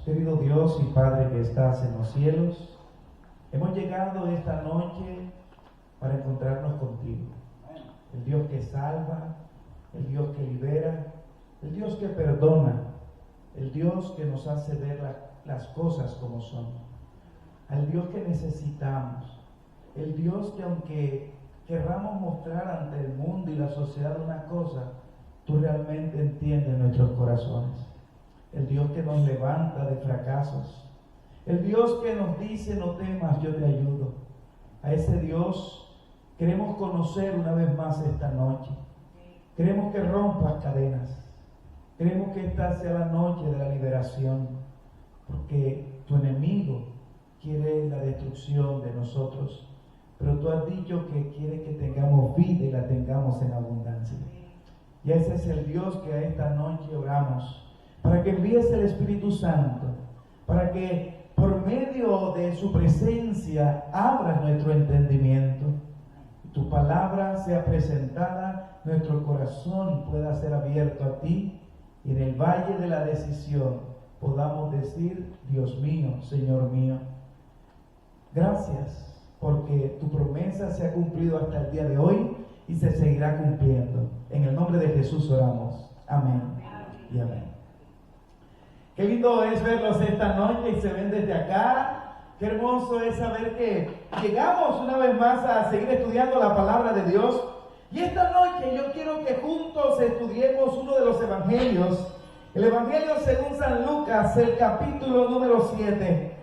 Querido Dios y Padre que estás en los cielos, hemos llegado esta noche para encontrarnos contigo. El Dios que salva, el Dios que libera, el Dios que perdona, el Dios que nos hace ver las cosas como son, al Dios que necesitamos, el Dios que aunque querramos mostrar ante el mundo y la sociedad una cosa, tú realmente entiendes nuestros corazones. El Dios que nos levanta de fracasos, el Dios que nos dice no temas, yo te ayudo. A ese Dios queremos conocer una vez más esta noche. Queremos que rompas cadenas, queremos que esta sea la noche de la liberación, porque tu enemigo quiere la destrucción de nosotros, pero tú has dicho que quiere que tengamos vida y la tengamos en abundancia. Y ese es el Dios que a esta noche oramos, para que envíes el Espíritu Santo, para que por medio de su presencia abras nuestro entendimiento, tu palabra sea presentada, nuestro corazón pueda ser abierto a ti, y en el valle de la decisión podamos decir: Dios mío, Señor mío, gracias, porque tu promesa se ha cumplido hasta el día de hoy y se seguirá cumpliendo. En el nombre de Jesús oramos. Amén y amén. Qué lindo es verlos esta noche y se ven desde acá. Qué hermoso es saber que llegamos una vez más a seguir estudiando la palabra de Dios. Y esta noche yo quiero que juntos estudiemos uno de los evangelios. El Evangelio según San Lucas, el capítulo número 7.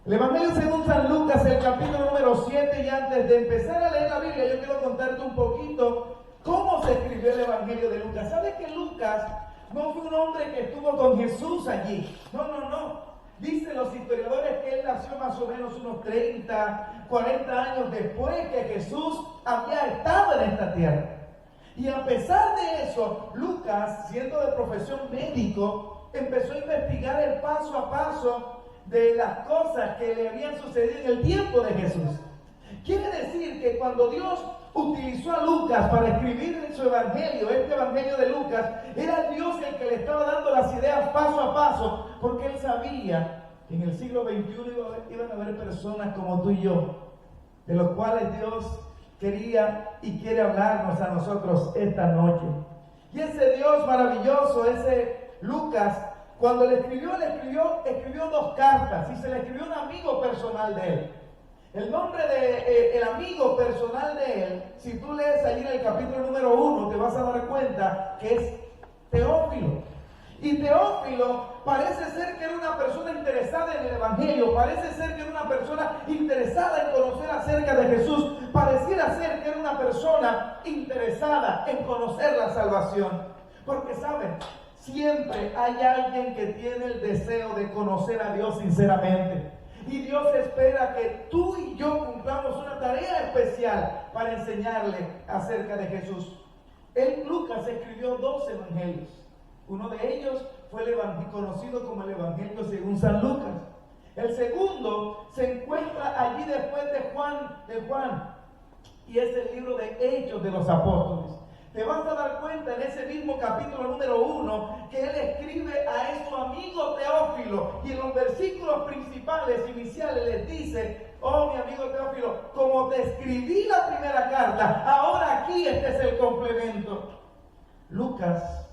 El Evangelio según San Lucas, el capítulo número 7. Y antes de empezar a leer la Biblia, yo quiero contarte un poquito cómo se escribió el Evangelio de Lucas. ¿Sabes que Lucas no fue un hombre que estuvo con Jesús allí? No. Dicen los historiadores que él nació más o menos unos 30, 40 años después que Jesús había estado en esta tierra. Y a pesar de eso, Lucas, siendo de profesión médico, empezó a investigar el paso a paso de las cosas que le habían sucedido en el tiempo de Jesús. Quiere decir que cuando Dios utilizó a Lucas para escribir en su evangelio, este evangelio de Lucas, era Dios el que le estaba dando las ideas paso a paso, porque él sabía que en el siglo XXI iban a haber personas como tú y yo, de los cuales Dios quería y quiere hablarnos a nosotros esta noche. Y ese Dios maravilloso, ese Lucas, cuando le escribió dos cartas y se le escribió a un amigo personal de él. El nombre del amigo personal de él, si tú lees allí en el capítulo número 1, te vas a dar cuenta que es Teófilo. Y Teófilo parece ser que era una persona interesada en el Evangelio, parece ser que era una persona interesada en conocer acerca de Jesús, pareciera ser que era una persona interesada en conocer la salvación. Porque, ¿saben? Siempre hay alguien que tiene el deseo de conocer a Dios sinceramente. Y Dios espera que tú y yo cumplamos una tarea especial para enseñarle acerca de Jesús. Lucas escribió 2 evangelios. Uno de ellos fue conocido como el Evangelio según San Lucas. El segundo se encuentra allí después de Juan, y es el libro de Hechos de los Apóstoles. Te vas a dar cuenta en ese mismo capítulo número 1 que él escribe a su amigo Teófilo, y en los versículos principales, iniciales, les dice: oh, mi amigo Teófilo, como te escribí la primera carta, ahora aquí este es el complemento. Lucas,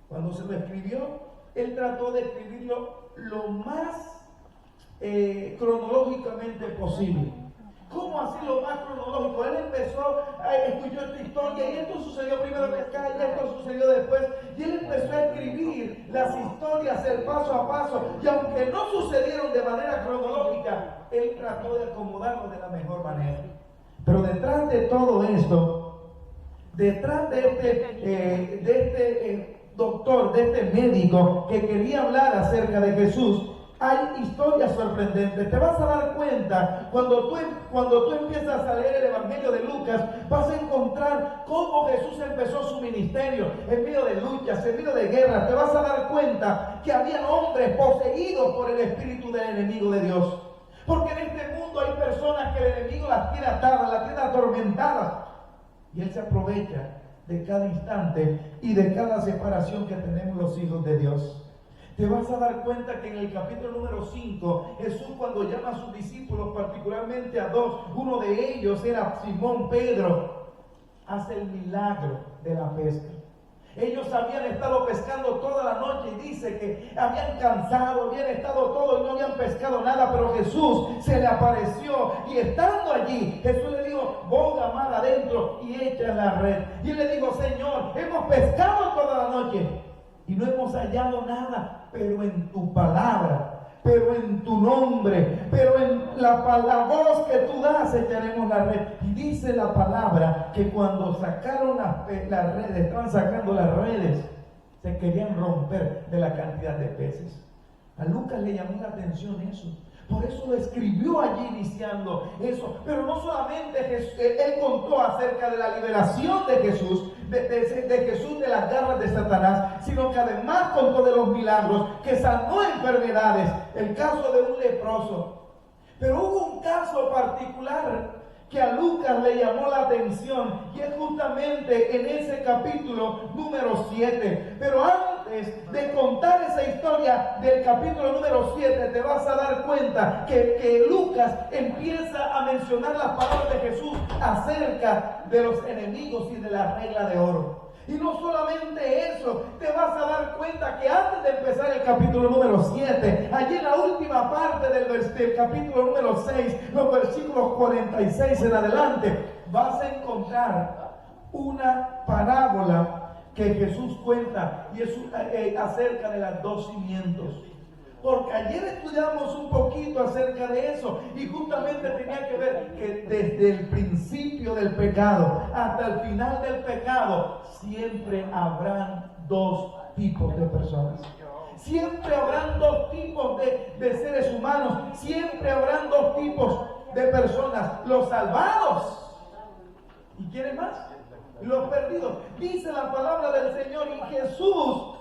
cuando se lo escribió, él trató de escribirlo lo más cronológicamente posible. ¿Cómo así lo más cronológico? Él escuchó esta historia y esto sucedió primero que acá y esto sucedió después. Y él empezó a escribir las historias, el paso a paso. Y aunque no sucedieron de manera cronológica, él trató de acomodarlo de la mejor manera. Pero detrás de todo esto, detrás de este doctor, de este médico que quería hablar acerca de Jesús, hay historias sorprendentes. Te vas a dar cuenta, cuando tú empiezas a leer el Evangelio de Lucas, vas a encontrar cómo Jesús empezó su ministerio en medio de luchas, en medio de guerras. Te vas a dar cuenta que había hombres poseídos por el espíritu del enemigo de Dios. Porque en este mundo hay personas que el enemigo las tiene atadas, las tiene atormentadas. Y él se aprovecha de cada instante y de cada separación que tenemos los hijos de Dios. Te vas a dar cuenta que en el capítulo número 5, Jesús, cuando llama a sus discípulos, particularmente a dos, uno de ellos era Simón Pedro, hace el milagro de la pesca. Ellos habían estado pescando toda la noche y dice que habían cansado, habían estado todo y no habían pescado nada, pero Jesús se le apareció y estando allí, Jesús le dijo, boga mar adentro y echa en la red. Y él le dijo, Señor, hemos pescado toda la noche y no hemos hallado nada, pero en tu palabra, pero en tu nombre, pero en la voz que tú das echaremos la red. Y dice la palabra que cuando sacaron las redes, estaban sacando las redes, se querían romper de la cantidad de peces. A Lucas le llamó la atención eso. Por eso lo escribió allí iniciando eso. Pero no solamente él contó acerca de la liberación de Jesús, de Jesús de las garras de Satanás, sino que además contó de los milagros, que sanó enfermedades, el caso de un leproso. Pero hubo un caso particular que a Lucas le llamó la atención, y es justamente en ese capítulo número 7. Pero antes de contar esa historia del capítulo número 7, te vas a dar cuenta que Lucas empieza a mencionar las palabras de Jesús acerca de los enemigos y de la regla de oro. Y no solamente eso, te vas a dar cuenta que antes de empezar el capítulo número 7, allí en la última parte del capítulo número 6, los versículos 46 en adelante, vas a encontrar una parábola que Jesús cuenta, y es acerca de las dos cimientos. Porque ayer estudiamos un poquito acerca de eso y justamente tenía que ver que desde el principio del pecado hasta el final del pecado siempre habrán dos tipos de personas. Siempre habrán dos tipos de seres humanos. Siempre habrán dos tipos de personas. Los salvados. ¿Y quieren más? Los perdidos. Dice la palabra del Señor, y Jesús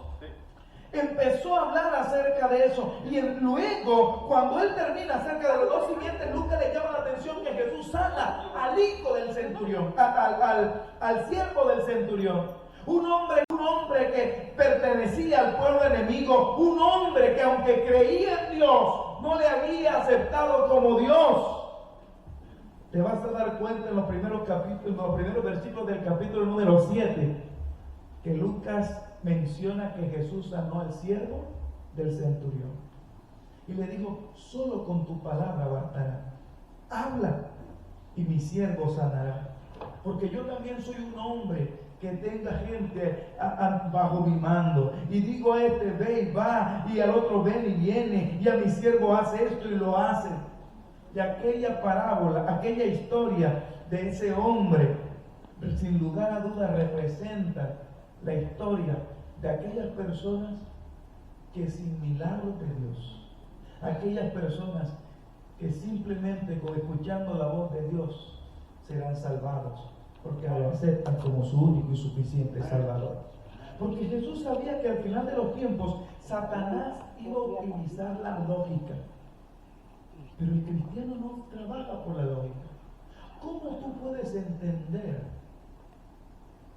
empezó a hablar acerca de eso. Y luego, cuando él termina acerca de los dos simientes, Lucas le llama la atención que Jesús sana al hijo del centurión, al siervo del centurión. Un hombre que pertenecía al pueblo enemigo, un hombre que aunque creía en Dios, no le había aceptado como Dios. Te vas a dar cuenta en los primeros versículos del capítulo número 7, que Lucas menciona que Jesús sanó al siervo del centurión. Y le dijo, solo con tu palabra bastará. Habla y mi siervo sanará. Porque yo también soy un hombre que tenga gente bajo mi mando. Y digo a este, ve y va, y al otro ven y viene, y a mi siervo hace esto y lo hace. Y aquella parábola, aquella historia de ese hombre, sin lugar a duda representa la historia de aquellas personas que sin milagros de Dios, aquellas personas que simplemente con escuchando la voz de Dios serán salvados, porque lo aceptan como su único y suficiente Salvador. Porque Jesús sabía que al final de los tiempos Satanás iba a utilizar la lógica, pero el cristiano no trabaja por la lógica. ¿Cómo tú puedes entender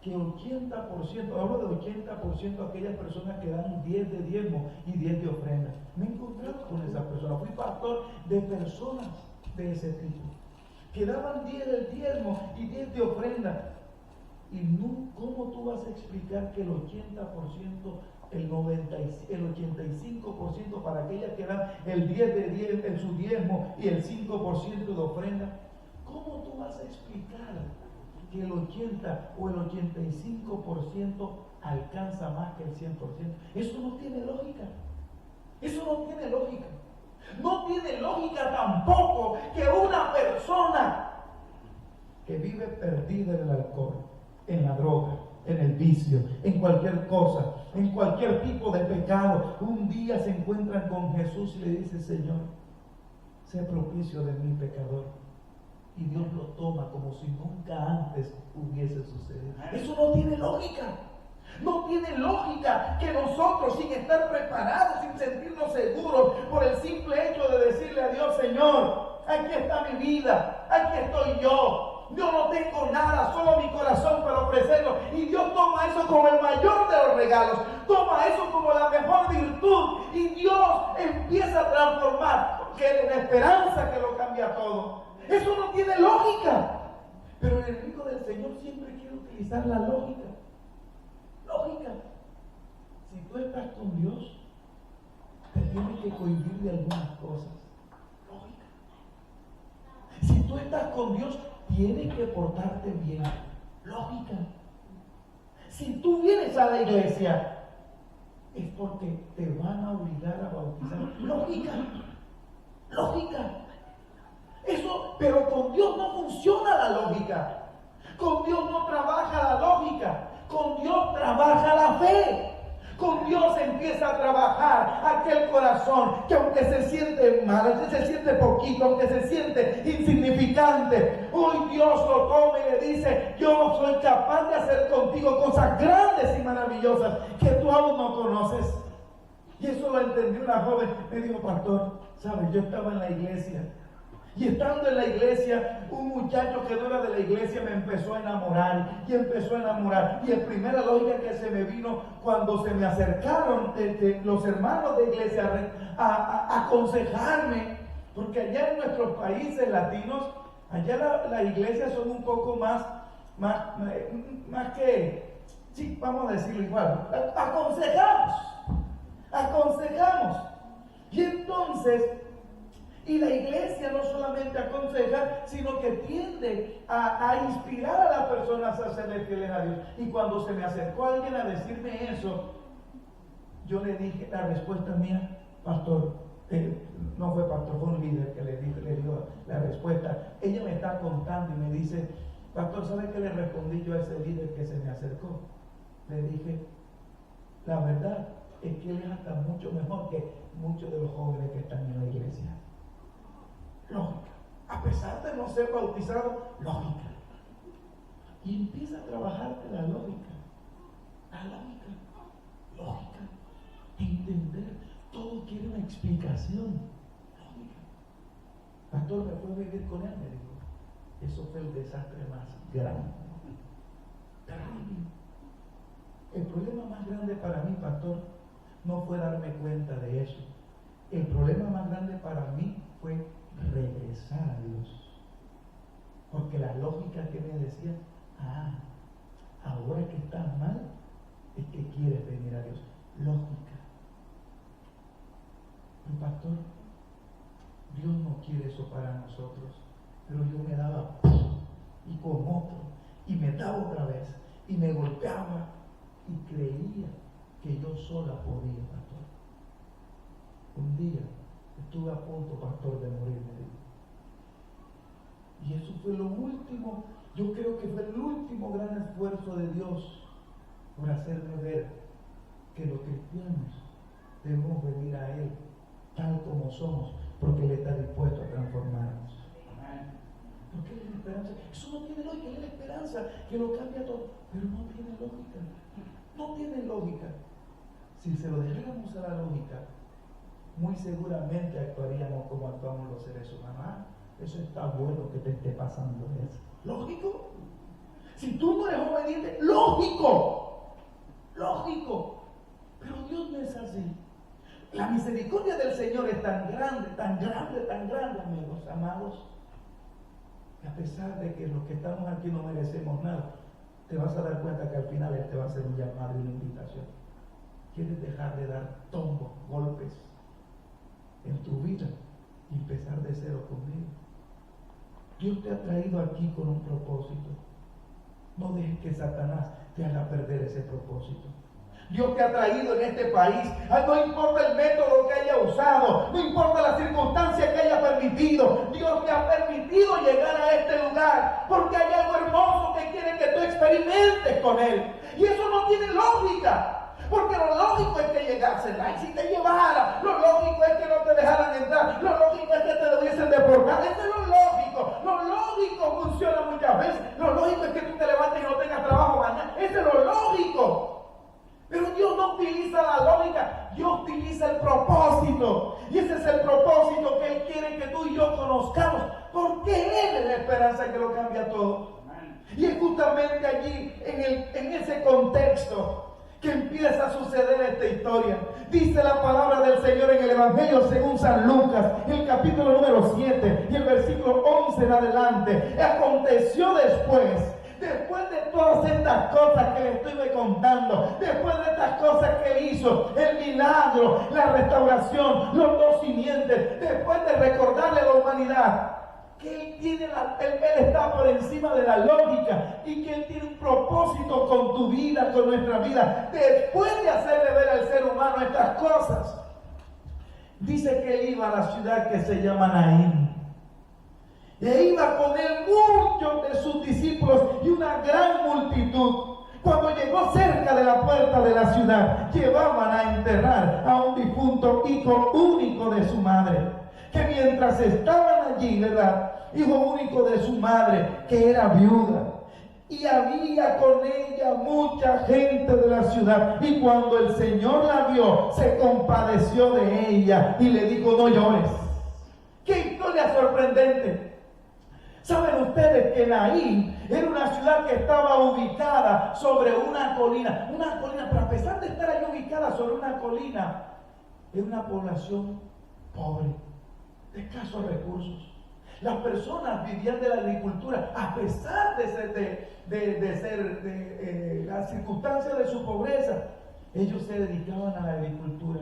que 80%, hablo de 80% aquellas personas que dan 10 de diezmo y 10 de ofrenda? Me he encontrado con esas personas. Fui pastor de personas de ese tipo, que daban 10 del diezmo y 10 de ofrenda. Y no, ¿cómo tú vas a explicar que el 80%, el 85% para aquellas que dan el 10 de 10 en su diezmo y el 5% de ofrenda? ¿Cómo tú vas a explicar que el 80 o el 85% alcanza más que el 100%? Eso no tiene lógica. Eso no tiene lógica. No tiene lógica tampoco que una persona que vive perdida en el alcohol, en la droga, en el vicio, en cualquier cosa, en cualquier tipo de pecado, un día se encuentran con Jesús y le dice, Señor, sé propicio de mí, pecador. Y Dios lo toma como si nunca antes hubiese sucedido. Eso no tiene lógica. No tiene lógica que nosotros, sin estar preparados, sin sentirnos seguros, por el simple hecho de decirle a Dios, Señor, aquí está mi vida, aquí estoy yo. Yo no tengo nada, solo mi corazón para ofrecerlo. Y Dios toma eso como el mayor de los regalos. Toma eso como la mejor virtud. empieza a transformar, porque es la esperanza que lo cambia todo. Eso no tiene lógica. Pero el enemigo del Señor siempre quiere utilizar la lógica. Lógica. Si tú estás con Dios, te tienes que cohibir de algunas cosas. Lógica. Si tú estás con Dios, tienes que portarte bien. Lógica. Si tú vienes a la iglesia, es porque te van a obligar a bautizar. Lógica. Lógica. Eso, pero con Dios no funciona la lógica. Con Dios no trabaja la lógica. Con Dios trabaja la fe. Con Dios empieza a trabajar aquel corazón que aunque se siente mal, aunque se siente poquito, aunque se siente insignificante, hoy Dios lo toma y le dice: yo soy capaz de hacer contigo cosas grandes y maravillosas que tú aún no conoces. Y eso lo entendió una joven. Me dijo: pastor, ¿sabes? Yo estaba en la iglesia. Y estando en la iglesia, un muchacho que no era de la iglesia me empezó a enamorar. Y empezó a enamorar. Y la primera lógica que se me vino cuando se me acercaron los hermanos de iglesia a aconsejarme. Porque allá en nuestros países latinos, allá las iglesias son un poco más que, sí, vamos a decirlo igual, aconsejamos. Y entonces, y la iglesia no solamente aconseja, sino que tiende a inspirar a las personas a serle fieles a Dios. Y cuando se me acercó alguien a decirme eso, yo le dije, la respuesta mía: pastor, no fue pastor, fue un líder que le dio la respuesta. Ella me está contando y me dice: pastor, ¿sabe qué le respondí yo a ese líder que se me acercó? Le dije: la verdad es que él es hasta mucho mejor que muchos de los jóvenes que están en la iglesia. Lógica. A pesar de no ser bautizado, lógica. Y empieza a trabajarte la lógica. Lógica. Entender. Todo quiere una explicación. Lógica. Pastor, ¿me puedo vivir con él? Me dijo. Eso fue el desastre más grande. Terrible. El problema más grande para mí, pastor, no fue darme cuenta de eso. El problema más grande para mí fue regresar a Dios. Porque la lógica que me decía: ahora que estás mal, es que quieres venir a Dios. Lógica. Pero pastor, Dios no quiere eso para nosotros. Pero yo me daba y con otro, y me daba otra vez, y me golpeaba, y creía que yo sola podía, pastor. Un día estuve a punto, pastor, de morirme. Y eso fue lo último, yo creo que fue el último gran esfuerzo de Dios por hacerme ver que los cristianos debemos venir a Él tal como somos, porque Él está dispuesto a transformarnos. Porque Él es la esperanza. Eso no tiene lógica, Él es la esperanza que lo cambia todo, pero no tiene lógica. No tiene lógica. Si se lo dejáramos a la lógica, muy seguramente actuaríamos como actuamos los seres humanos. Eso está bueno que te esté pasando eso. ¿Lógico? Si tú no eres obediente, lógico. Pero Dios no es así. La misericordia del Señor es tan grande, amigos, amados, que a pesar de que los que estamos aquí no merecemos nada, te vas a dar cuenta que al final Él te va a hacer un llamado y una invitación. ¿Quieres dejar de dar tombos, golpes en tu vida y empezar de cero conmigo? Dios te ha traído aquí con un propósito. No dejes que Satanás te haga perder ese propósito. Dios te ha traído en este país. No importa el método que haya usado, no importa la circunstancia que haya permitido, Dios te ha permitido llegar a este lugar porque hay algo hermoso que quiere que tú experimentes con Él. Y eso no tiene lógica. Porque lo lógico es que llegásela, y si te llevara, lo lógico es que no te dejaran entrar, lo lógico es que te lo hubiesen deportado. Eso es lo lógico. Lo lógico funciona muchas veces. Lo lógico es que tú te levantes y no tengas trabajo mañana. Eso es lo lógico. Pero Dios no utiliza la lógica, Dios utiliza el propósito. Y ese es el propósito que Él quiere que tú y yo conozcamos, porque Él es la esperanza que lo cambia todo. Y es justamente allí, en ese contexto, que empieza a suceder esta historia. Dice la palabra del Señor en el Evangelio según San Lucas, el capítulo número 7 y el versículo 11 en adelante. Aconteció después de todas estas cosas que le estuve contando, después de estas cosas que él hizo, el milagro, la restauración, los dos simientes, después de recordarle a la humanidad que él está por encima de la lógica y que Él tiene un propósito con tu vida, con nuestra vida, después de hacerle ver al ser humano estas cosas, dice que Él iba a la ciudad que se llama Naín. Y iba con él muchos de sus discípulos y una gran multitud. Cuando llegó cerca de la puerta de la ciudad, llevaban a enterrar a un difunto hijo único de su madre, que mientras estaban allí, ¿verdad?, hijo único de su madre, que era viuda, y había con ella mucha gente de la ciudad, y cuando el Señor la vio, se compadeció de ella y le dijo: no llores. ¡Qué historia sorprendente! ¿Saben ustedes que Naín era una ciudad que estaba ubicada sobre una colina? Una colina, pero a pesar de estar ahí ubicada sobre una colina, era una población pobre, de escasos recursos. Las personas vivían de la agricultura, a pesar de las circunstancias de su pobreza. Ellos se dedicaban a la agricultura.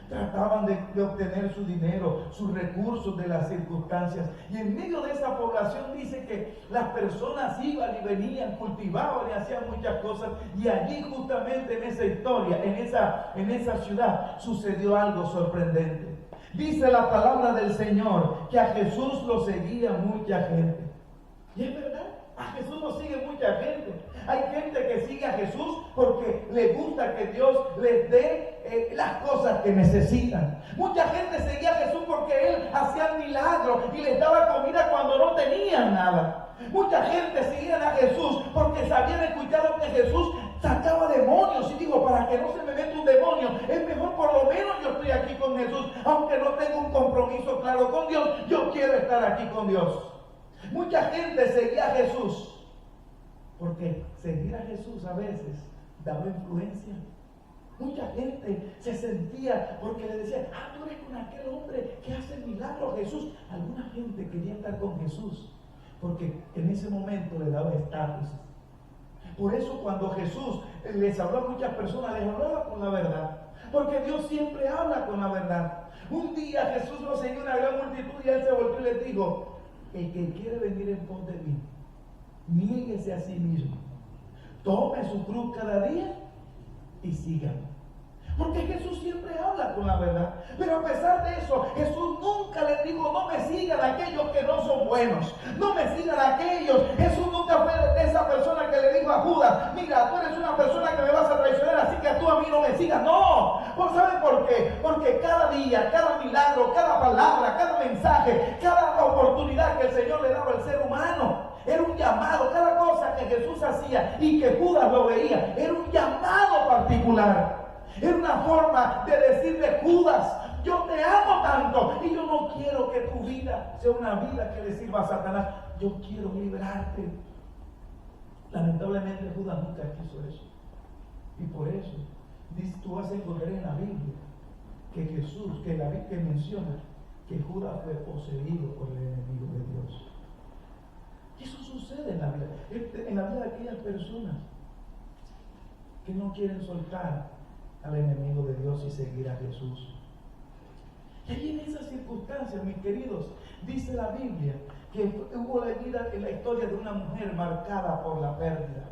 Trataban de obtener su dinero, sus recursos de las circunstancias. Y en medio de esa población dice que las personas iban y venían, cultivaban y hacían muchas cosas. Y allí justamente en esa historia, en esa ciudad, sucedió algo sorprendente. Dice la palabra del Señor que a Jesús lo seguía mucha gente. Y es verdad, a Jesús lo sigue mucha gente. Hay gente que sigue a Jesús porque le gusta que Dios les dé las cosas que necesitan. Mucha gente seguía a Jesús porque Él hacía milagros y les daba comida cuando no tenían nada. Mucha gente seguía a Jesús porque se habían escuchado que Jesús sacaba demonios. Y digo, para que no se me meta un demonio, es mejor por lo menos yo estoy aquí con Jesús. Aunque no tengo un compromiso claro con Dios, yo quiero estar aquí con Dios. Mucha gente seguía a Jesús porque seguir a Jesús a veces daba influencia. Mucha gente se sentía porque le decían: tú eres con aquel hombre que hace milagros, Jesús. Alguna gente quería estar con Jesús porque en ese momento le daba estatus. Por eso cuando Jesús les habló a muchas personas, les hablaba con la verdad, porque Dios siempre habla con la verdad. Un día Jesús lo seguía una gran multitud y Él se volvió y les dijo: el que quiere venir en pos de mí, niéguese a sí mismo, tome su cruz cada día y sígame. Porque Jesús siempre habla con la verdad. Pero a pesar de eso, Jesús nunca les dijo: no me sigan aquellos que no son buenos, no me sigan aquellos. Jesús nunca fue esa persona que le dijo a Judas: mira, tú eres una persona que me vas a traicionar, así que tú a mí no me sigas. No, ¿saben por qué? Porque cada día, cada milagro, cada palabra, cada mensaje, cada oportunidad que el Señor le daba al ser humano, era un llamado. Cada cosa que Jesús hacía y que Judas lo veía, era un llamado particular. Era una forma de decirle: Judas, yo te amo tanto y yo no quiero que tu vida sea una vida que le sirva a Satanás. Yo quiero liberarte. Lamentablemente Judas nunca quiso eso. Y por eso tú vas a encontrar en la Biblia que Jesús, que la Biblia menciona que Judas fue poseído por el enemigo de Dios. Y eso sucede en la vida de aquellas personas que no quieren soltar al enemigo de Dios y seguir a Jesús. Y ahí en esas circunstancias, mis queridos, dice la Biblia que hubo la historia de una mujer marcada por la pérdida.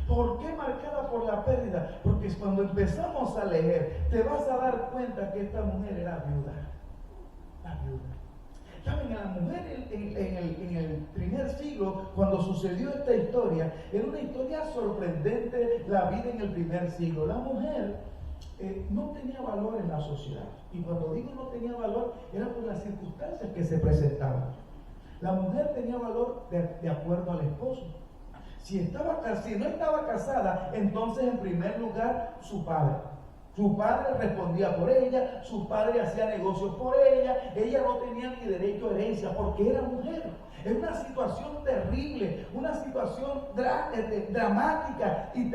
¿Por qué marcada por la pérdida? Porque cuando empezamos a leer, te vas a dar cuenta que esta mujer era viuda. La viuda. ¿Saben? La mujer en el primer siglo, cuando sucedió esta historia, era una historia sorprendente, la vida en el primer siglo. La mujer no tenía valor en la sociedad. Y cuando digo no tenía valor, era por las circunstancias que se presentaban. La mujer tenía valor de acuerdo al esposo. Si no estaba casada, entonces en primer lugar su padre. Su padre respondía por ella, su padre hacía negocios por ella no tenía ni derecho a herencia porque era mujer. Es una situación terrible, una situación dramática y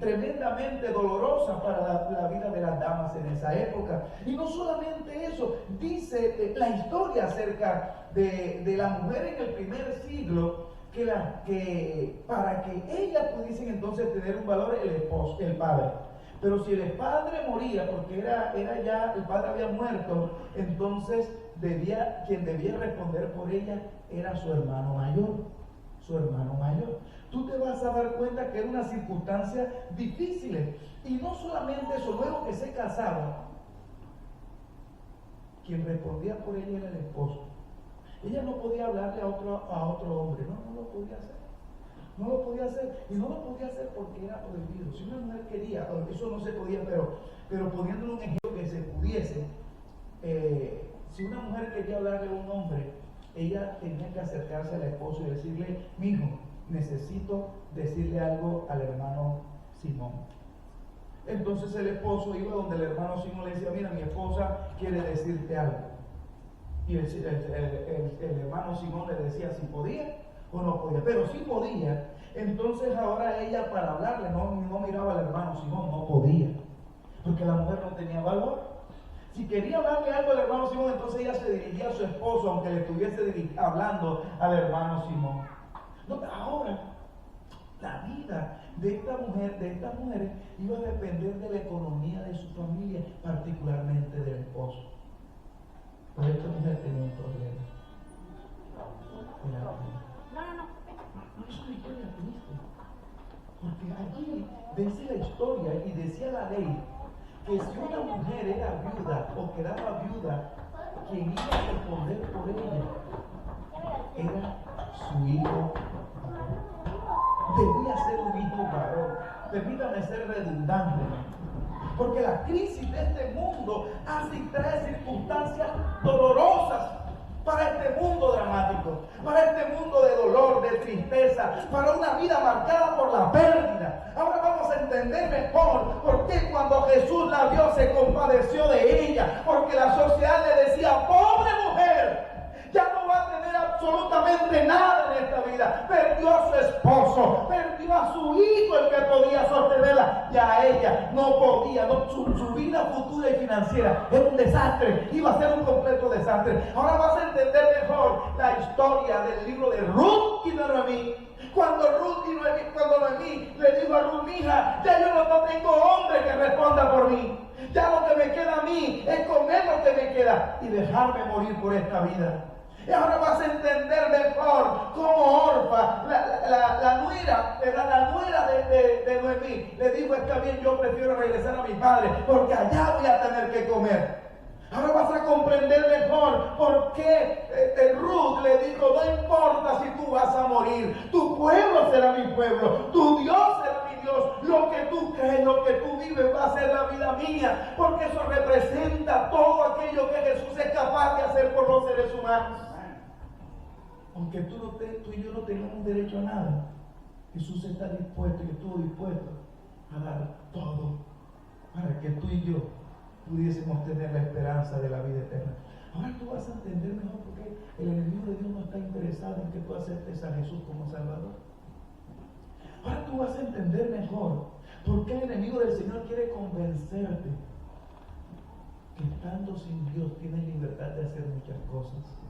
tremendamente dolorosa para la vida de las damas en esa época. Y no solamente eso, dice la historia acerca de la mujer en el primer siglo, que para que ellas pudiesen entonces tener un valor, el padre. Pero si el padre moría, porque era ya, el padre había muerto, entonces quien debía responder por ella era su hermano mayor. Su hermano mayor. Tú te vas a dar cuenta que era una circunstancia difícil. Y no solamente eso, luego que se casaron, quien respondía por ella era el esposo. Ella no podía hablarle a otro hombre, no lo podía hacer. No lo podía hacer, y no lo podía hacer porque era prohibido. Si una mujer quería, eso no se podía, pero poniéndole un ejemplo que se pudiese, si una mujer quería hablarle a un hombre, ella tenía que acercarse al esposo y decirle: mijo, necesito decirle algo al hermano Simón. Entonces el esposo iba donde el hermano Simón le decía: mira, mi esposa quiere decirte algo. Y el hermano Simón le decía si podía o no podía, pero sí podía. Entonces ahora ella, para hablarle, no miraba al hermano Simón, no podía, porque la mujer no tenía valor. Si quería hablarle algo al hermano Simón, entonces ella se dirigía a su esposo, aunque le estuviese hablando al hermano Simón. No, ahora la vida de estas mujeres iba a depender de la economía de su familia, particularmente del esposo. Pero esta mujer tenía un problema. No es una historia triste, porque aquí dice la historia y decía la ley que si una mujer era viuda o quedaba viuda, quien iba a responder por ella era su hijo varón. Debía ser un hijo varón. Permítame ser redundante, porque la crisis de este mundo trae circunstancias dolorosas para este mundo dramático, para este mundo de dolor, de tristeza, para una vida marcada por la pérdida. Ahora vamos a entender mejor por qué cuando Jesús la vio se compadeció de ella, porque la sociedad le decía: pobre mujer, ya no va a tener absolutamente nada en esta vida. Perdió a su esposo, perdió a su hijo, el que podía sostenerla, y a ella no podía. Su vida futura y financiera era un desastre, iba a ser un completo desastre. Ahora vas a entender mejor la historia del libro de Ruth y de Noemí. Cuando Noemí le dijo a Ruth: mija, ya yo no tengo hombre que responda por mí. Ya lo que me queda a mí es comer lo que me queda y dejarme morir por esta vida. Y ahora vas a entender mejor cómo Orfa, la nuera de Noemí, le dijo: está bien, yo prefiero regresar a mi padre porque allá voy a tener que comer. Ahora vas a comprender mejor por qué Ruth le dijo: no importa si tú vas a morir, tu pueblo será mi pueblo, tu Dios será mi Dios, lo que tú crees, lo que tú vives va a ser la vida mía, porque eso representa todo aquello que Jesús es capaz de hacer por los seres humanos. Aunque tú y yo no tengamos derecho a nada, Jesús está dispuesto y estuvo dispuesto a dar todo para que tú y yo pudiésemos tener la esperanza de la vida eterna. Ahora tú vas a entender mejor por qué el enemigo de Dios no está interesado en que tú aceptes a Jesús como Salvador. Ahora tú vas a entender mejor por qué el enemigo del Señor quiere convencerte que estando sin Dios tienes libertad de hacer muchas cosas.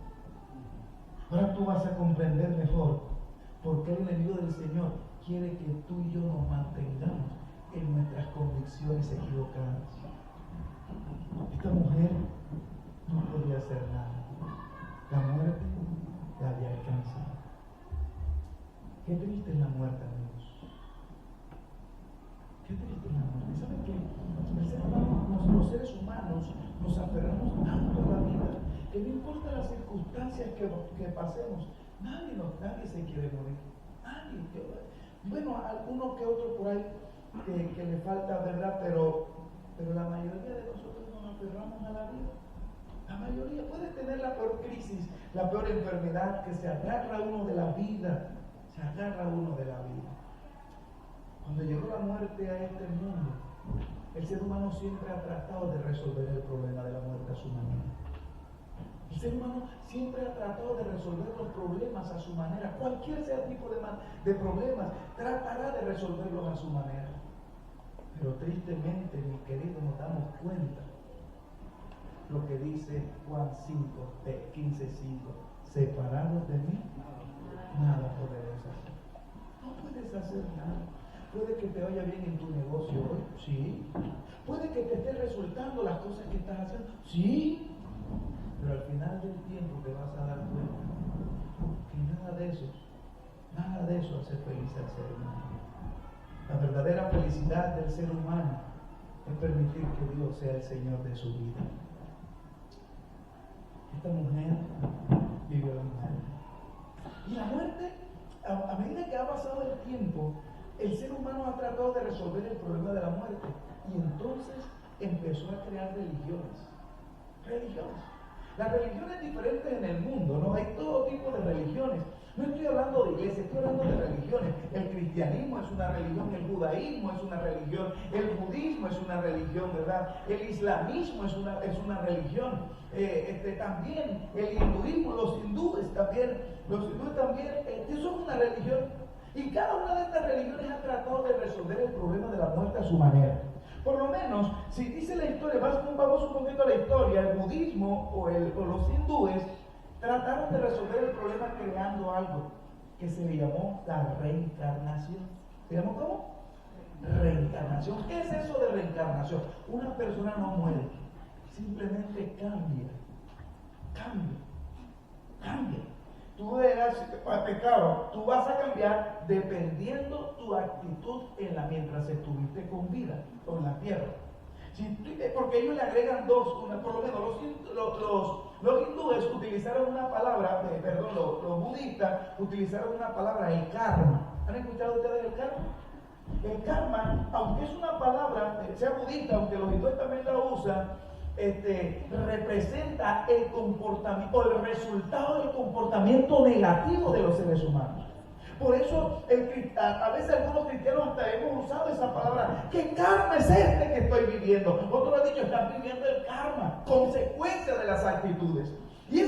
Ahora tú vas a comprender mejor por qué el enemigo del Señor quiere que tú y yo nos mantengamos en nuestras convicciones equivocadas. Esta mujer no podía hacer nada. La muerte la había alcanzado. Qué triste es la muerte, amigos. Qué triste es la muerte. ¿Saben qué? Los seres humanos nos aferramos tanto a la vida que no importa las circunstancias que pasemos, nadie se quiere morir. Nadie. Bueno, alguno que otro por ahí que le falta, ¿verdad? Pero la mayoría de nosotros nos aferramos a la vida. La mayoría puede tener la peor crisis, la peor enfermedad, que se agarra uno de la vida. Se agarra uno de la vida. Cuando llegó la muerte a este mundo, El ser humano siempre ha tratado de resolver el problema de la muerte a su manera. El ser humano siempre ha tratado de resolver los problemas a su manera. Cualquier sea el tipo de problemas, tratará de resolverlos a su manera. Pero tristemente, mi querido, nos damos cuenta lo que dice Juan 15:5. Separados de mí, nada podrás hacer. No puedes hacer nada. Puede que te vaya bien en tu negocio hoy, sí. Puede que te esté resultando las cosas que estás haciendo, sí. Pero al final del tiempo te vas a dar cuenta que nada de eso hace feliz al ser humano. La verdadera felicidad del ser humano es permitir que Dios sea el Señor de su vida. Esta mujer vivió la muerte. Y la muerte, a medida que ha pasado el tiempo, el ser humano ha tratado de resolver el problema de la muerte. Y entonces empezó a crear religiones. Las religiones diferentes en el mundo, ¿no? Hay todo tipo de religiones. No estoy hablando de iglesias, estoy hablando de religiones. El cristianismo es una religión, el judaísmo es una religión, el budismo es una religión, ¿verdad? El islamismo es una religión. También el hinduismo, los hindúes también, eso es una religión. Y cada una de estas religiones ha tratado de resolver el problema de la muerte a su manera. Por lo menos, si dice la historia, vamos un poquito a la historia, el budismo o los hindúes trataron de resolver el problema creando algo que se le llamó la reencarnación. ¿Se llamó cómo? Reencarnación. ¿Qué es eso de reencarnación? Una persona no muere, simplemente cambia. Tú eras pecado, tú vas a cambiar dependiendo tu actitud mientras estuviste con vida o en la tierra. Porque ellos le agregan por lo menos los hindúes utilizaron una palabra, los budistas utilizaron una palabra, el karma. ¿Han escuchado ustedes el karma? El karma, aunque es una palabra, sea budista, aunque los hindúes también la usan, representa el comportamiento o el resultado del comportamiento negativo de los seres humanos. Por eso a veces algunos cristianos hasta hemos usado esa palabra. ¿Qué karma es este que estoy viviendo? Otros han dicho, están viviendo el karma, consecuencia de las actitudes. Y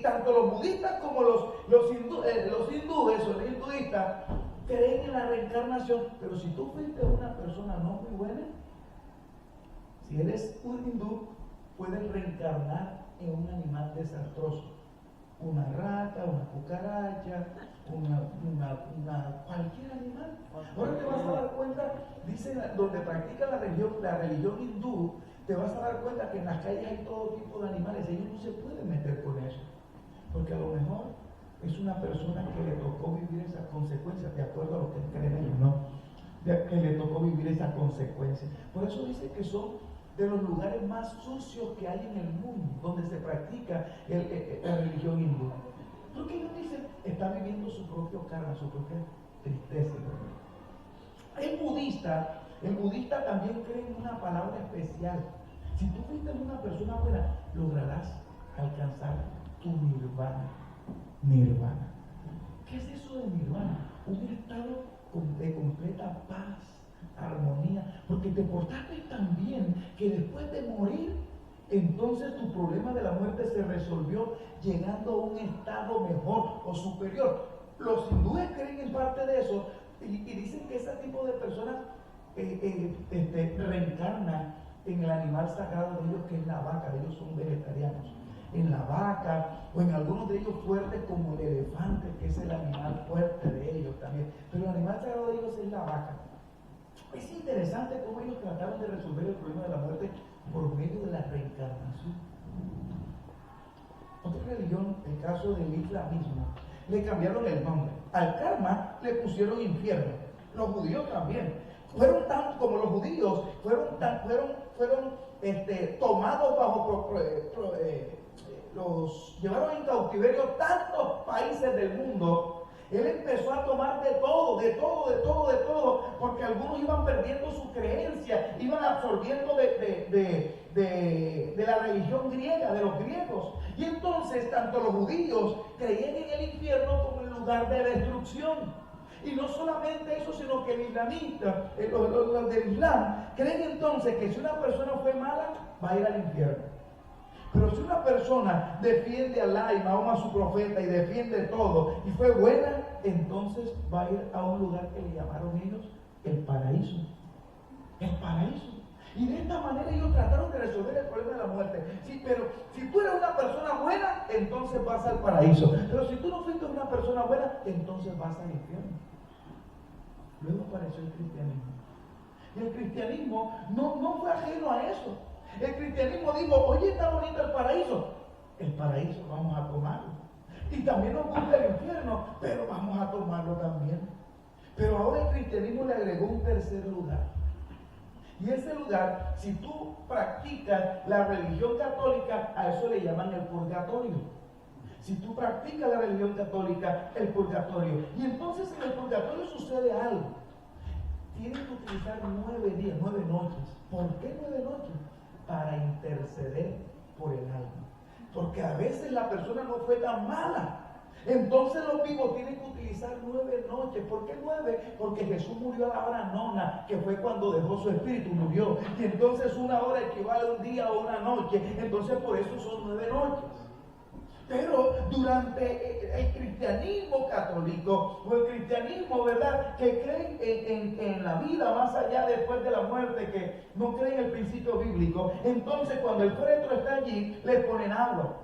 tanto los budistas como los hindúes o los hinduistas creen en la reencarnación. Pero si tú fuiste una persona no muy buena, si eres un hindú, puedes reencarnar en un animal desastroso. Una rata, una cucaracha, cualquier animal. Ahora te vas a dar cuenta, dicen, donde practican la religión hindú, te vas a dar cuenta que en las calles hay todo tipo de animales. Ellos no se pueden meter con eso, porque a lo mejor es una persona que le tocó vivir esas consecuencias, de acuerdo a lo que creen ellos, ¿no? Que le tocó vivir esas consecuencias. Por eso dice que son de los lugares más sucios que hay en el mundo, donde se practica la religión hindú. Porque ellos dicen, está viviendo su propio karma, su propia tristeza. El budista también cree en una palabra especial. Si tú fuiste una persona buena, lograrás alcanzar tu nirvana. Nirvana. ¿Qué es eso de nirvana? Un estado de completa paz, armonía, porque te portaste tan bien que después de morir, entonces tu problema de la muerte se resolvió llegando a un estado mejor o superior. Los hindúes creen en parte de eso y dicen que ese tipo de personas reencarnan en el animal sagrado de ellos, que es la vaca. Ellos son vegetarianos. En la vaca o en algunos de ellos fuertes como el elefante, que es el animal fuerte de ellos también. Pero el animal sagrado de ellos es la vaca. Es interesante cómo ellos trataron de resolver el problema de la muerte por medio de la reencarnación. Otra religión, el caso del islamismo, le cambiaron el nombre. Al karma le pusieron infierno. Los judíos también. Fueron tan como los judíos, fueron tomados bajo los llevaron en cautiverio tantos países del mundo. Él empezó a tomar de todo, porque algunos iban perdiendo su creencia, iban absorbiendo de la religión griega, de los griegos. Y entonces tanto los judíos creían en el infierno como el lugar de destrucción. Y no solamente eso, sino que el islamista, los del Islam, creen entonces que si una persona fue mala, va a ir al infierno. Pero si una persona defiende a Allah y Mahoma a su profeta y defiende todo y fue buena, entonces va a ir a un lugar que le llamaron ellos el paraíso. El paraíso. Y de esta manera ellos trataron de resolver el problema de la muerte. Sí, pero si tú eres una persona buena, entonces vas al paraíso. Pero si tú no fuiste una persona buena, entonces vas al infierno. Luego apareció el cristianismo. Y el cristianismo no fue ajeno a eso. El cristianismo dijo, oye, está bonito el paraíso. El paraíso vamos a tomarlo. Y también nos gusta el infierno, pero vamos a tomarlo también. Pero ahora el cristianismo le agregó un tercer lugar. Y ese lugar, si tú practicas la religión católica, a eso le llaman el purgatorio. Si tú practicas la religión católica, el purgatorio. Y entonces en el purgatorio sucede algo. Tienen que utilizar 9 días, 9 noches. ¿Por qué 9 noches? Para interceder por el alma. Porque a veces la persona no fue tan mala. Entonces los vivos tienen que utilizar 9 noches. ¿Por qué 9? Porque Jesús murió a la hora nona, que fue cuando dejó su espíritu, murió. Y entonces una hora equivale a un día o una noche. Entonces por eso son 9 noches. Pero durante el cristianismo católico, o el cristianismo, ¿verdad?, que creen en la vida más allá después de la muerte, que no creen en el principio bíblico, entonces cuando el féretro está allí, le ponen agua.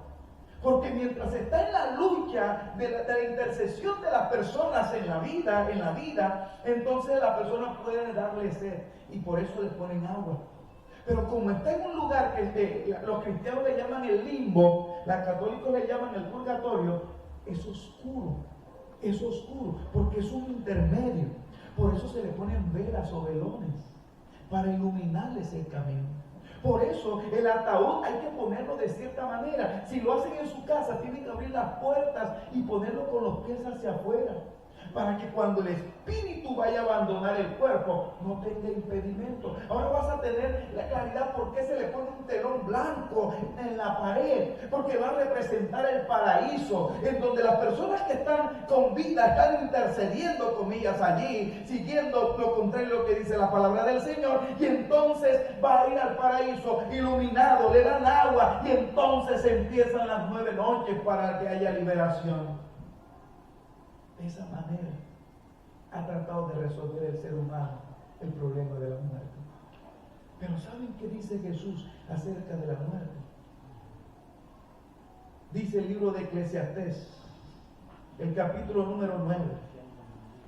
Porque mientras está en la lucha de la intercesión de las personas en la vida, entonces la persona puede darle sed, y por eso le ponen agua. Pero como está en un lugar que los cristianos le llaman el limbo, los católicos le llaman el purgatorio, es oscuro, porque es un intermedio. Por eso se le ponen velas o velones, para iluminarles el camino. Por eso el ataúd hay que ponerlo de cierta manera. Si lo hacen en su casa, tienen que abrir las puertas y ponerlo con los pies hacia afuera, para que cuando el espíritu vaya a abandonar el cuerpo, no tenga impedimento. Ahora vas a tener la claridad por qué se le pone un telón blanco en la pared, porque va a representar el paraíso, en donde las personas que están con vida están intercediendo, comillas, allí, siguiendo lo contrario a lo que dice la palabra del Señor, y entonces va a ir al paraíso iluminado, le dan agua, y entonces empiezan las 9 noches para que haya liberación. De esa manera ha tratado de resolver el ser humano el problema de la muerte. Pero ¿saben qué dice Jesús acerca de la muerte? Dice el libro de Eclesiastés, el capítulo número 9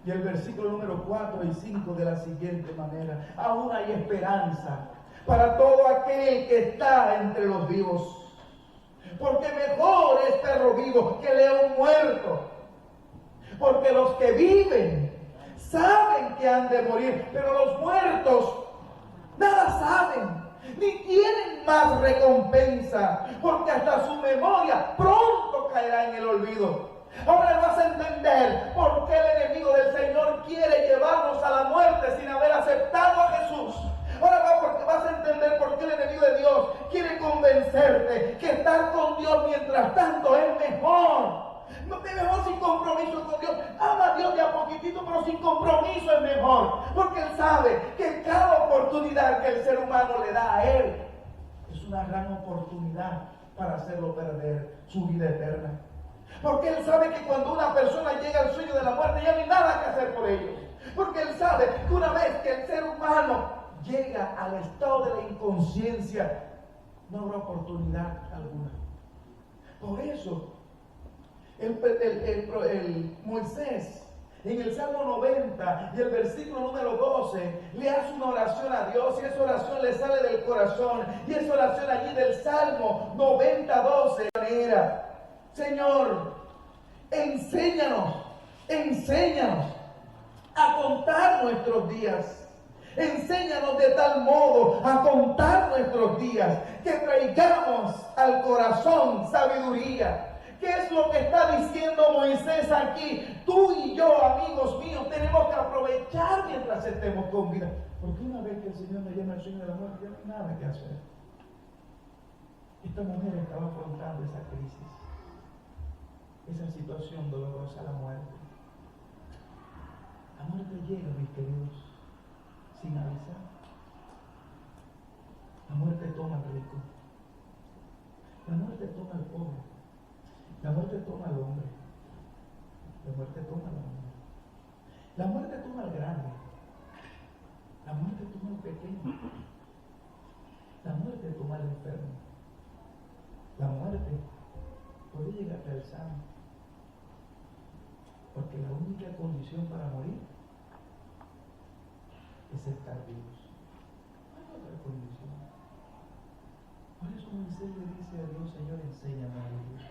y el versículo número 4 y 5, de la siguiente manera: aún hay esperanza para todo aquel que está entre los vivos, porque mejor es perro vivo que león muerto. Porque los que viven saben que han de morir, pero los muertos nada saben, ni tienen más recompensa, porque hasta su memoria pronto caerá en el olvido. Ahora vas a entender por qué el enemigo del Señor quiere llevarnos a la muerte sin haber aceptado a Jesús. Ahora vas a entender por qué el enemigo de Dios quiere convencerte que estar con Dios mientras tanto es mejor. No te mejor sin compromiso con Dios. Ama a Dios de a poquitito, pero sin compromiso es mejor. Porque Él sabe que cada oportunidad que el ser humano le da a Él es una gran oportunidad para hacerlo perder su vida eterna. Porque Él sabe que cuando una persona llega al sueño de la muerte, ya no hay nada que hacer por ellos. Porque Él sabe que una vez que el ser humano llega al estado de la inconsciencia, no habrá oportunidad alguna. Por eso el Moisés, en el Salmo 90 y el versículo número 12, le hace una oración a Dios, y esa oración le sale del corazón, y esa oración allí del Salmo 90, 12, manera: Señor, enséñanos a contar nuestros días. Enséñanos de tal modo a contar nuestros días, que traigamos al corazón sabiduría. ¿Qué es lo que está diciendo Moisés aquí? Tú y yo, amigos míos, tenemos que aprovechar mientras estemos con vida. Porque una vez que el Señor me llama al sueño de la muerte, ya no hay nada que hacer. Esta mujer estaba afrontando esa crisis, esa situación dolorosa, la muerte. La muerte llega, mis queridos, sin avisar. La muerte toma al rico. La muerte toma al pobre. La muerte toma al hombre. La muerte toma al hombre. La muerte toma al grande. La muerte toma al pequeño. La muerte toma al enfermo. La muerte puede llegar hasta el sano. Porque la única condición para morir es estar vivos. No hay otra condición. Por eso Moisés le dice a Dios: Señor, enséñame a vivir.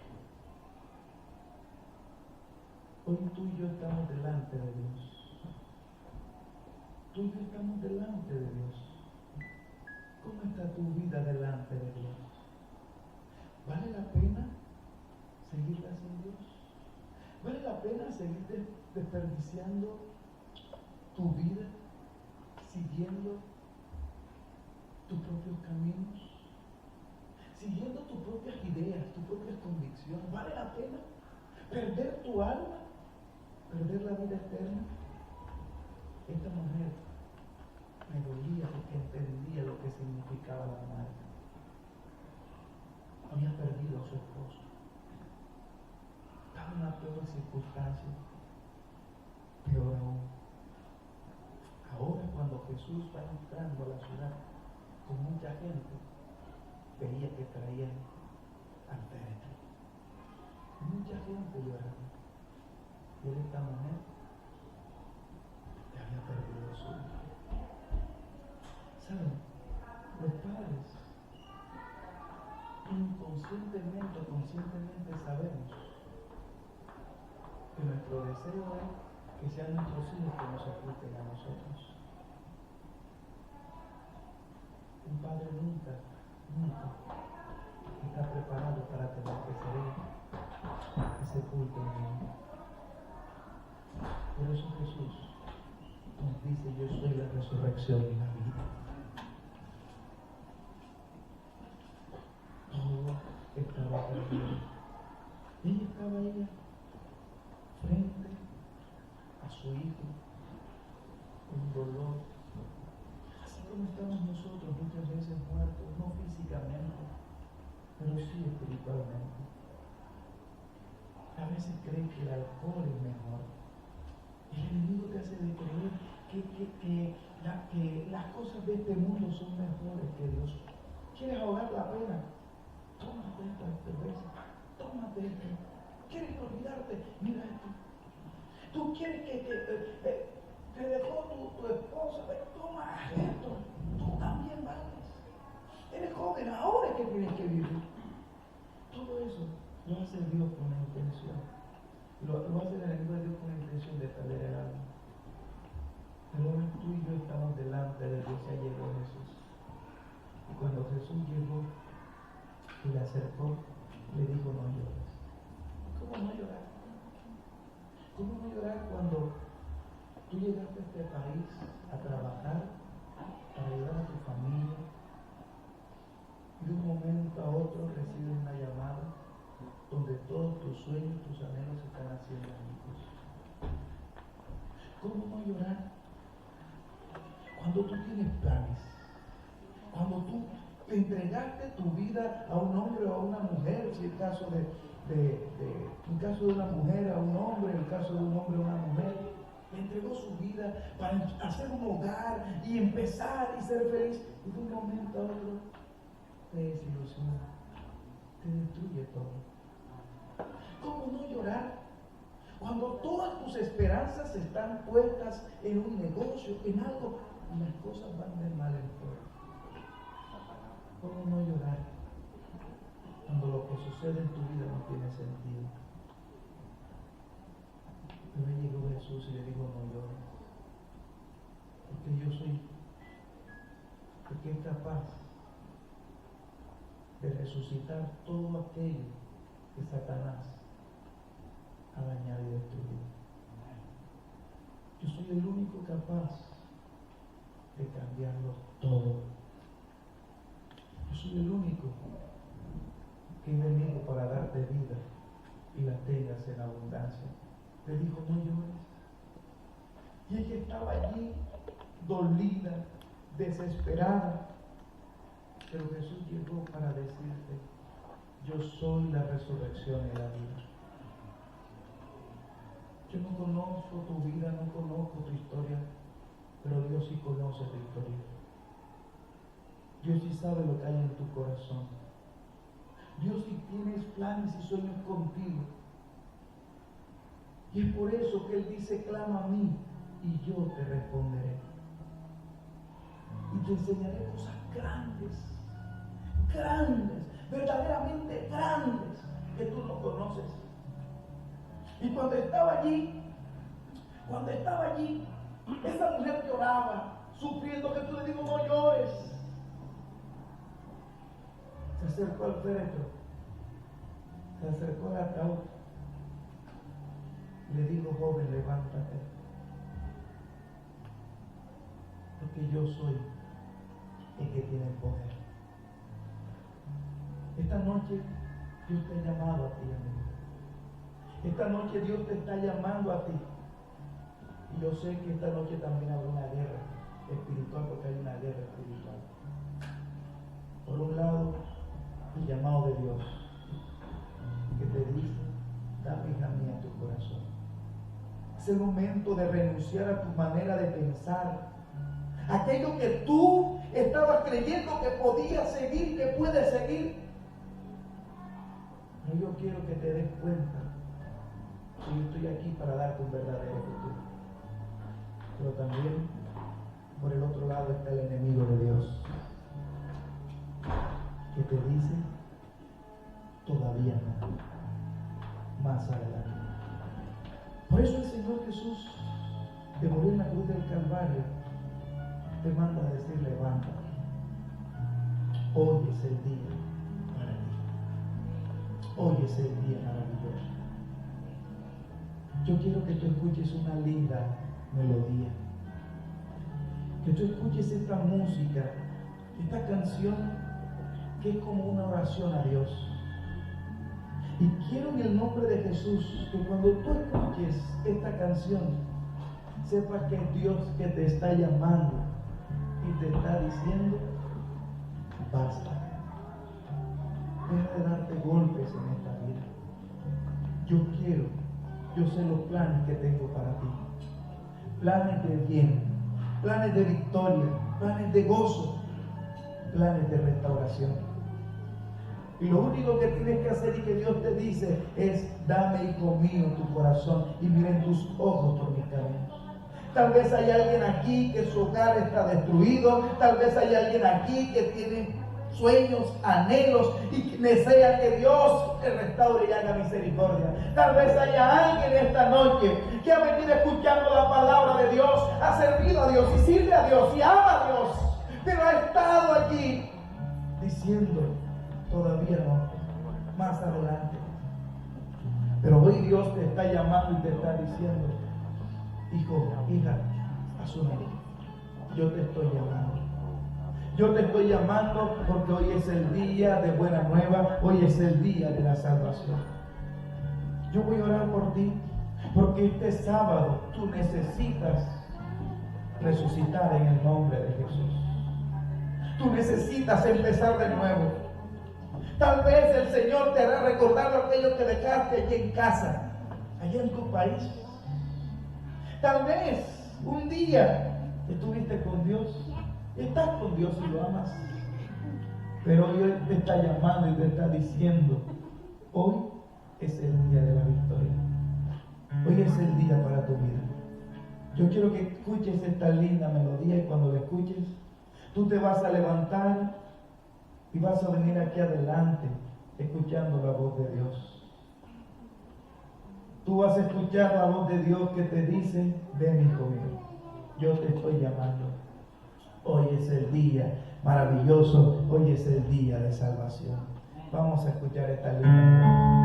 Hoy tú y yo estamos delante de Dios. Tú y yo estamos delante de Dios. ¿Cómo está tu vida delante de Dios? ¿Vale la pena seguirla sin Dios? ¿Vale la pena seguir desperdiciando tu vida siguiendo tus propios caminos? Siguiendo tus propias ideas, tus propias convicciones. ¿Vale la pena perder tu alma? ¿Perder la vida eterna? Esta mujer me dolía porque entendía lo que significaba la muerte. Había perdido a su esposo. Estaba en una peor circunstancia. Peor aún. Ahora, cuando Jesús va entrando a la ciudad con mucha gente, veía que traían al féretro. Mucha gente llorando. Y esta mujer que había perdido a su hijo. ¿Saben? Los padres inconscientemente o conscientemente sabemos que nuestro deseo es que sean nuestros hijos que nos apliquen a nosotros. Un padre nunca está preparado para tener que ser él que sepulte un niño. Por eso Jesús nos dice: yo soy la resurrección y la vida. Todo estaba perdido. Y estaba ella frente a su hijo con dolor, así como estamos nosotros muchas veces muertos, no físicamente, pero sí espiritualmente. A veces creen que el alcohol es mejor. El enemigo te hace de creer que las cosas de este mundo son mejores que Dios. ¿Quieres ahogar la pena? Tómate esta cerveza, tómate esto. ¿Quieres olvidarte? Mira esto. ¿Tú quieres que te dejó tu esposa? Toma esto. Tú también vales. Eres joven, ahora es que tienes que vivir. Todo eso lo hace Dios con la intención. Lo hace el enemigo de Dios con la intención de perder el alma. Pero hoy tú y yo estamos delante de Dios. Ya llegó Jesús. Y cuando Jesús llegó y le acercó, le dijo: no llores. ¿Cómo no llorar? ¿Cómo no llorar cuando tú llegaste a este país a trabajar, para ayudar a tu familia, y de un momento a otro recibes una llamada donde todos tus sueños, tus anhelos se están haciendo añicos? ¿Cómo no llorar cuando tú tienes planes? Cuando tú le entregaste tu vida a un hombre o a una mujer, si el caso en caso de una mujer a un hombre, en el caso de un hombre a una mujer, le entregó su vida para hacer un hogar y empezar y ser feliz, y de un momento a otro te desilusiona, te destruye todo. ¿Cómo no llorar cuando todas tus esperanzas están puestas en un negocio, en algo, y las cosas van de mal en peor? ¿Cómo no llorar cuando lo que sucede en tu vida no tiene sentido? Pero ahí llegó Jesús y le dijo: no llores, porque yo soy el que es capaz de resucitar todo aquello que Satanás ha dañado y destruido. Yo soy el único capaz de cambiarlo todo. Yo soy el único que he venido para darte vida y la tengas en abundancia. Le dijo: no llores. Y ella estaba allí, dolida, desesperada. Pero Jesús llegó para decirte: yo soy la resurrección y la vida. Yo no conozco tu vida, no conozco tu historia, pero Dios sí conoce tu historia. Dios sí sabe lo que hay en tu corazón. Dios sí tiene planes y sueños contigo. Y es por eso que Él dice: clama a mí y yo te responderé. Y te enseñaré cosas grandes, grandes, verdaderamente grandes, que tú no conoces. Y cuando estaba allí, esa mujer lloraba, sufriendo, que tú le digo: no llores. Se acercó al féretro, se acercó al ataúd, le dijo: joven, levántate, porque yo soy el que tiene el poder. Esta noche Dios te ha llamado a ti, amigo. Esta noche Dios te está llamando a ti. Y yo sé que esta noche también habrá una guerra espiritual, porque hay una guerra espiritual. Por un lado, el llamado de Dios, que te dice: dame, hija mía, tu corazón. Es el momento de renunciar a tu manera de pensar. Aquello que tú estabas creyendo que podías seguir, que puedes seguir. Pero yo quiero que te des cuenta que yo estoy aquí para darte un verdadero futuro. Pero también, por el otro lado, está el enemigo de Dios, que te dice: todavía no, más adelante. Por eso el Señor Jesús, que murió en la cruz del Calvario, te manda a decir: levántate. Hoy es el día para ti. Hoy es el día maravilloso. Yo quiero que tú escuches una linda melodía, que tú escuches esta música, esta canción que es como una oración a Dios. Y quiero, en el nombre de Jesús, que cuando tú escuches esta canción, sepas que es Dios que te está llamando y te está diciendo: basta. Deja de darte golpes en esta vida. Yo sé los planes que tengo para ti. Planes de bien, planes de victoria, planes de gozo, planes de restauración. Y lo único que tienes que hacer y que Dios te dice es: dame, hijo mío, tu corazón y miren tus ojos por mis caminos. Tal vez hay alguien aquí que su hogar está destruido. Tal vez hay alguien aquí que tiene sueños, anhelos y que desea que Dios te restaure y haga misericordia. Tal vez haya alguien esta noche que ha venido escuchando la palabra de Dios, ha servido a Dios y sirve a Dios y ama a Dios, pero ha estado allí diciendo: todavía no, más adelante. Pero hoy Dios te está llamando y te está diciendo: hijo, hija, asúmelo. Yo te estoy llamando. Yo te estoy llamando porque hoy es el día de buena nueva. Hoy es el día de la salvación. Yo voy a orar por ti, porque este sábado tú necesitas resucitar en el nombre de Jesús. Tú necesitas empezar de nuevo. Tal vez el Señor te hará recordar aquello que dejaste allí en casa, allá en tu país. Tal vez un día estuviste con Dios, estás con Dios y lo amas, pero hoy Él te está llamando y te está diciendo: hoy es el día de la victoria. Hoy es el día para tu vida. Yo quiero que escuches esta linda melodía, y cuando la escuches, tú te vas a levantar y vas a venir aquí adelante escuchando la voz de Dios. Tú vas a escuchar la voz de Dios que te dice: ven, hijo mío, yo te estoy llamando. Hoy es el día maravilloso, hoy es el día de salvación. Vamos a escuchar esta linda melodía.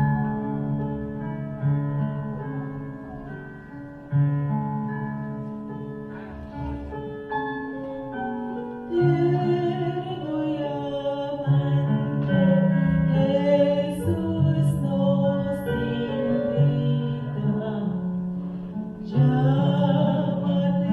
Llámate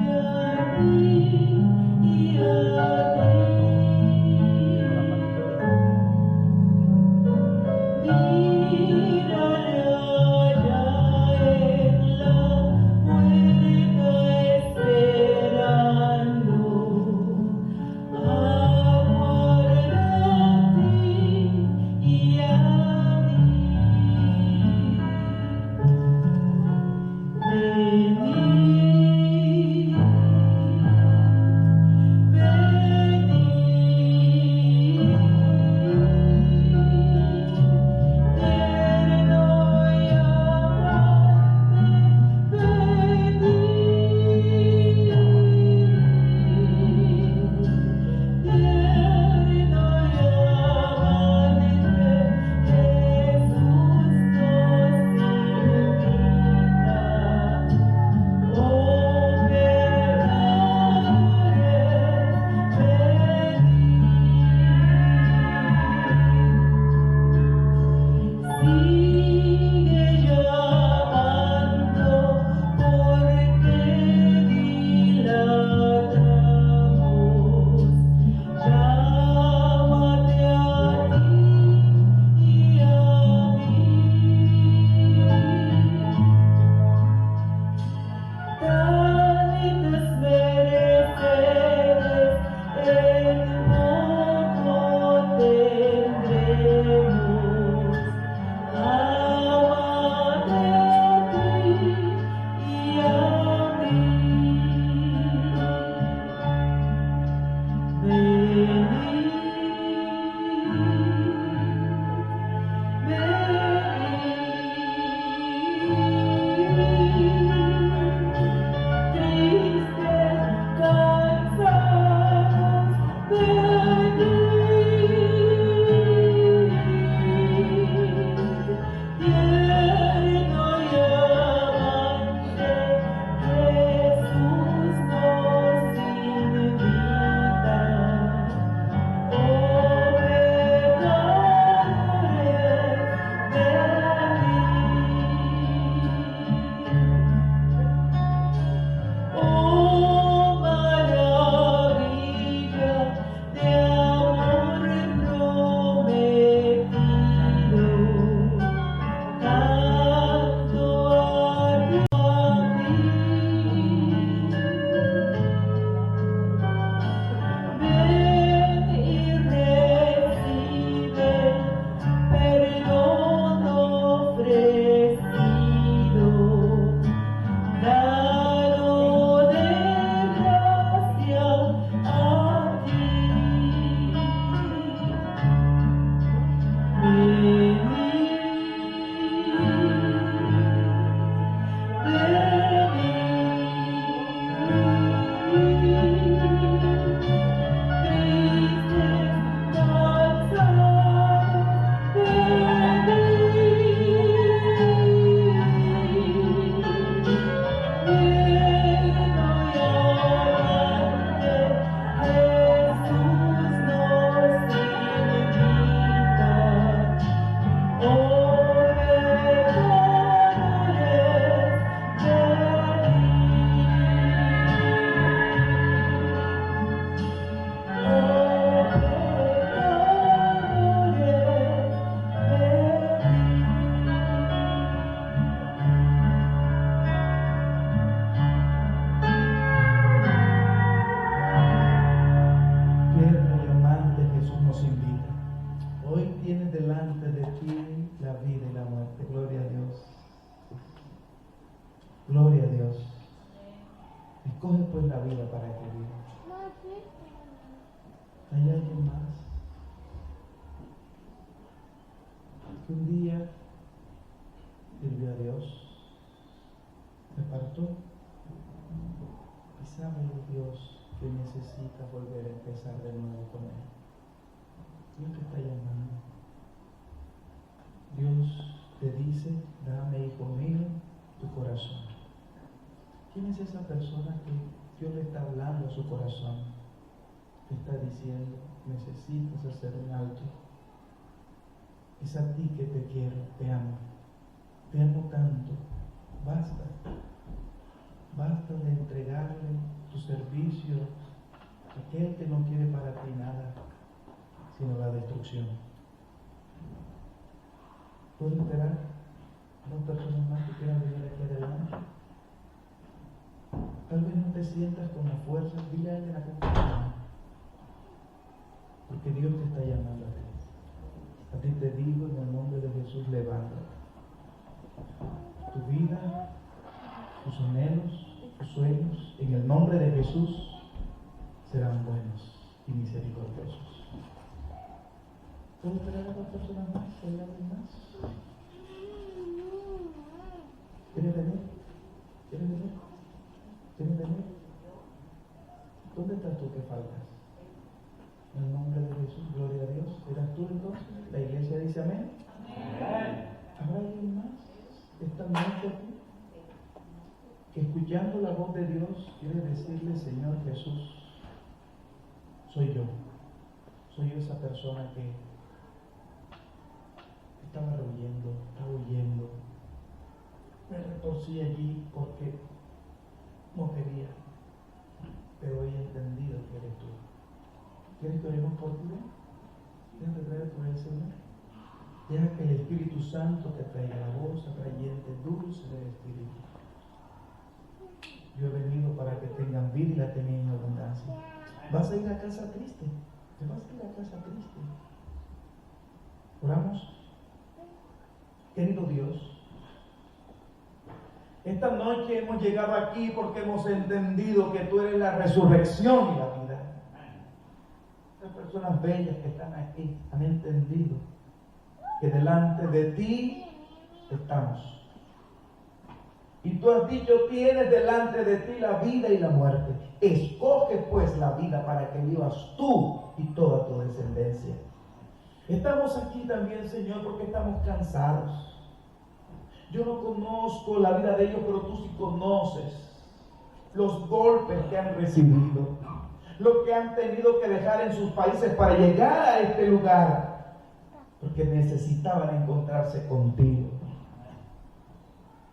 Hoy tienes delante de ti la vida y la muerte. Gloria a Dios. Gloria a Dios. Escoge pues la vida para que vivas. ¿Hay alguien más que un día sirvió a Dios, se apartó y sabe Dios que necesita volver a empezar de nuevo con Él? Dios te está llamando. Dios te dice: dame, hijo mío, tu corazón. ¿Quién es esa persona que Dios le está hablando a su corazón? Te está diciendo: necesitas hacer un alto. Es a ti que te quiero, te amo tanto. Basta de entregarle tu servicio a aquel que no quiere para ti nada, sino la destrucción. ¿Puedo esperar a dos personas más que quieran venir aquí adelante? Tal vez no te sientas con la fuerza. Dile a alguien acompañado, porque Dios te está llamando a ti. A ti te digo, en el nombre de Jesús, levántate. Tu vida, tus anhelos, tus sueños, en el nombre de Jesús, serán buenos y misericordiosos. ¿Puedo esperar a dos personas más? ¿Hay alguien más? ¿Quieres venir? ¿Quieres venir? ¿Quieres venir? ¿Dónde estás tú que faltas? En el nombre de Jesús, gloria a Dios. ¿Eras tú entonces? La iglesia dice amén. ¿Habrá alguien más esta noche aquí que, escuchando la voz de Dios, quiere decirle: Señor Jesús, soy yo esa persona que estaba huyendo, me retorcí allí porque no quería, pero hoy he entendido que eres tú? ¿Quieres que oremos por ti? ¿Quieres rezar por el Señor? Deja que el Espíritu Santo te traiga la voz atrayente, dulce del Espíritu. Yo he venido para que tengan vida y la tengan en abundancia. ¿Vas a ir a casa triste? ¿Te vas a ir a casa triste? ¿Oramos? Querido Dios, esta noche hemos llegado aquí porque hemos entendido que tú eres la resurrección y la vida. Estas personas bellas que están aquí han entendido que delante de ti estamos. Y tú has dicho: tienes delante de ti la vida y la muerte. Escoge pues la vida para que vivas tú y toda tu descendencia. Estamos aquí también, Señor, porque estamos cansados. Yo no conozco la vida de ellos, pero tú sí conoces los golpes que han recibido, lo que han tenido que dejar en sus países para llegar a este lugar, porque necesitaban encontrarse contigo.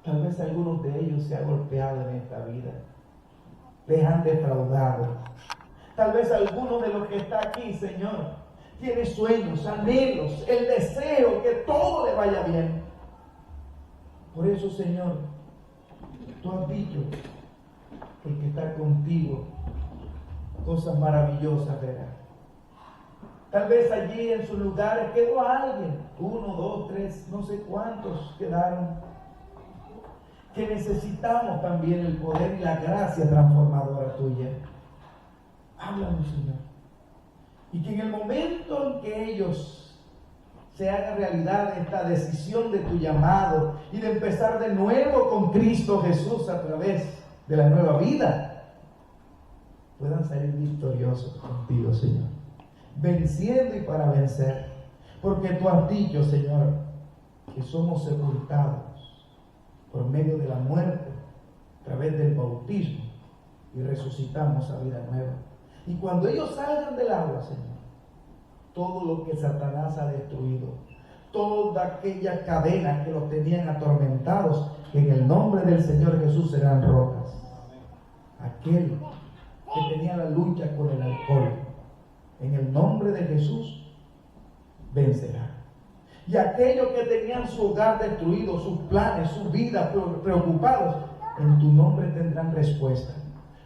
Tal vez algunos de ellos se han golpeado en esta vida, les han defraudado. Tal vez alguno de los que está aquí, Señor, tiene sueños, anhelos, el deseo que todo le vaya bien. Por eso, Señor, tú has dicho que el que está contigo, cosas maravillosas verá. Tal vez allí en sus lugares quedó alguien, 1, 2, 3, no sé cuántos quedaron, que necesitamos también el poder y la gracia transformadora tuya. Háblanos, Señor. Y que en el momento en que ellos se haga realidad esta decisión de tu llamado y de empezar de nuevo con Cristo Jesús a través de la nueva vida, puedan salir victoriosos contigo, Señor, venciendo y para vencer, porque tú has dicho, Señor, que somos sepultados por medio de la muerte a través del bautismo y resucitamos a vida nueva. Y cuando ellos salgan del agua, Señor, todo lo que Satanás ha destruido, toda aquella cadena que los tenían atormentados, en el nombre del Señor Jesús serán rotas. Aquel que tenía la lucha con el alcohol, en el nombre de Jesús vencerá. Y aquellos que tenían su hogar destruido, sus planes, su vida preocupados, en tu nombre tendrán respuesta.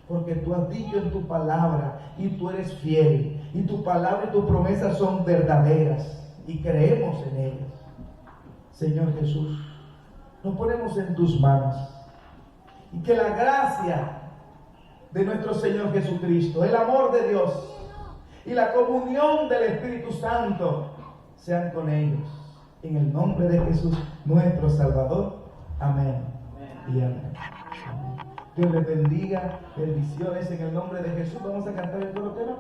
Porque tú has dicho en tu palabra y tú eres fiel. Y tu palabra y tus promesas son verdaderas. y creemos en ellas. Señor Jesús, nos ponemos en tus manos y que la gracia de nuestro Señor Jesucristo, el amor de Dios y la comunión del Espíritu Santo sean con ellos. En el nombre de Jesús, nuestro Salvador. Amén. Y amén. Dios les bendiga. Bendiciones en el nombre de Jesús. Vamos a cantar el coro.